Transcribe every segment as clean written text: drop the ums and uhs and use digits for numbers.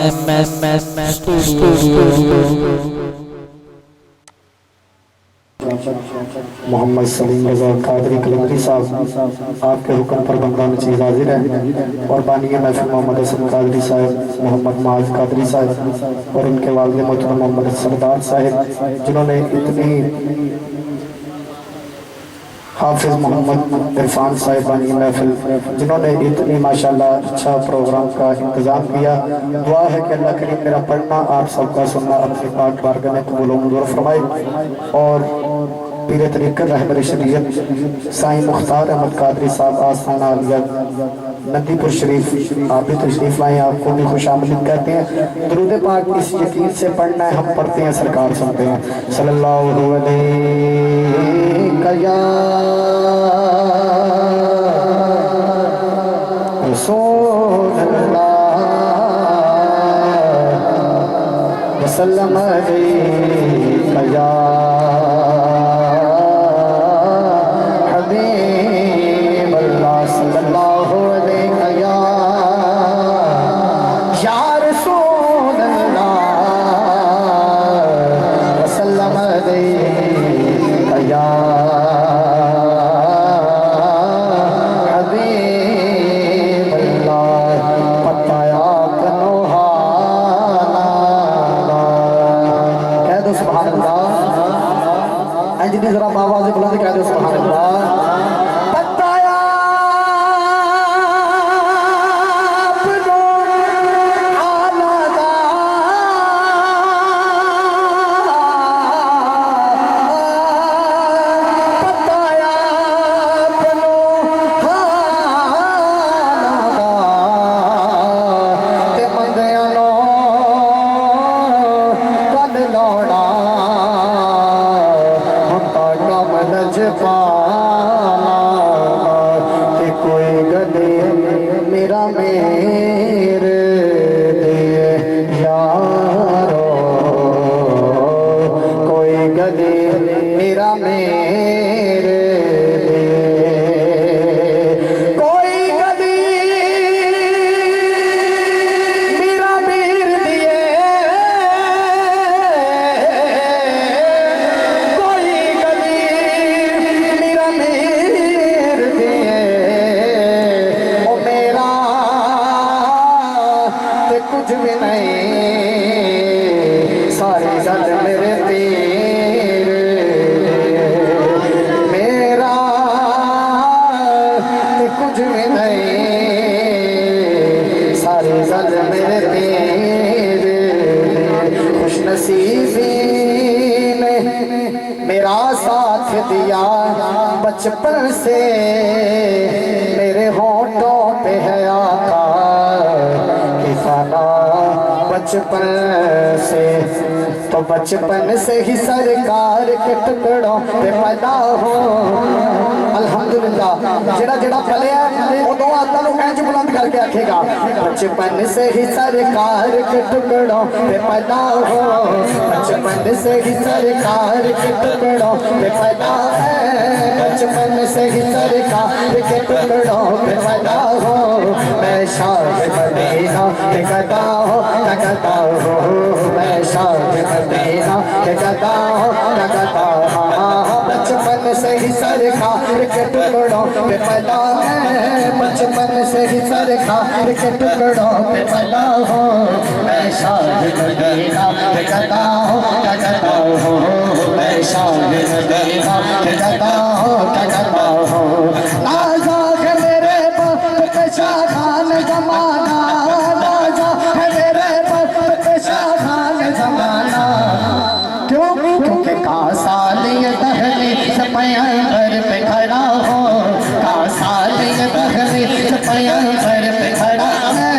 MS studio. Mohammad Salim Raza Qadri Qalandari साहब आपके हुक्म पर बंदा नचीज़ हाजिर है और बानी महफिल मोहम्मद हसन कादरी साहब, मोहम्मद माज कादरी साहब और उनके वालिद मोहतरम मोहम्मद सरदार साहब जिन्होंने इतनी हाफिज़ मोहम्मद इरफान साहब बानी महफिल जिन्होंने इतनी माशाल्लाह अच्छा प्रोग्राम का इंतज़ाम किया। दुआ है कि अल्लाह करीम मेरा पढ़ना आप सबका सुनना अपनी पाक बारगाह में कबूल मंजूर फरमाए और पीर तरीक़त रहबर शरीयत साईं मुख्तार अहमद कादरी साहब आस्थाना आलिया नदीपुर शरीफ आप भी तशरीफ लाएँ, आपको भी खुशामदीद कहते हैं। दुरूद पाक इस यकीन से पढ़ना है, हम पढ़ते हैं सरकार सुनते हैं। सल्लल्लाहु अलैहि या रसूल अल्लाह वसल्लम अलैहि या जरा आवाज़ बुलंद कह दो सुभान अल्लाह। मेरा साथ दिया बचपन से मेरे होठों पे है आका की खाना बचपन से, तो बचपन से ही सरकार के टुकड़ों पे पैदा हो। अल्हम्दुलिल्लाह जेड़ा जेड़ा पलिया उदों आत्मा नूं इंज बुलंद करके आखेगा बचपन से ही सरकार के टुकड़ों पे पैदा हो, बचपन से ही सरकार के टुकड़ों पे पैदा है, बचपन से ही सरकार के टुकड़ों पे पैदा हो। मैं शाह मदीना के गदा हो लगता हो, मैं शाह मदीना के गदा हो लगता हो। बचपन से ही सरकार के टुकड़ों पे पैदा है, बचपन से ही सरकार के टुकड़ों पे पैदा हो। मैं शाह मदीना के गदा हो लगता हो, मैं शाह मदीना के गदा हो लगता हो। आजाद मेरे बाप पे शाहान जमाना, आजाद मेरे बाप पे शाहान जमाना, क्यों क्योंकि कासालिय दहली पैगंबर पे खड़ा हो, कासालिय दहली पैगंबर पे खड़ा है,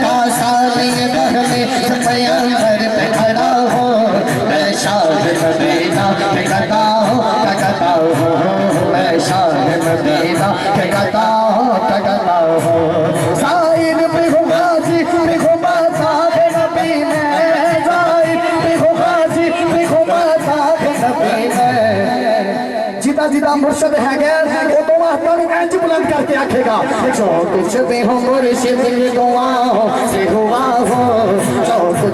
कासालिय दहली पैगंबर पे खड़ा हो। मैं शाह मदीना के गदा हो लगता हो, मैं शाह मदीना के गदा हो लगता हो। साइन भी हुआ जी भी हुआ साथ नबी में, साइन भी हुआ जी भी हुआ साथ नबी में। जिदा जिदा मुर्शद है गया वो तो आत्मा नूं इंज बुलंद करके आखेगा जो कुछ भी हो मुर्शिद की दुआओं से हुआ हो,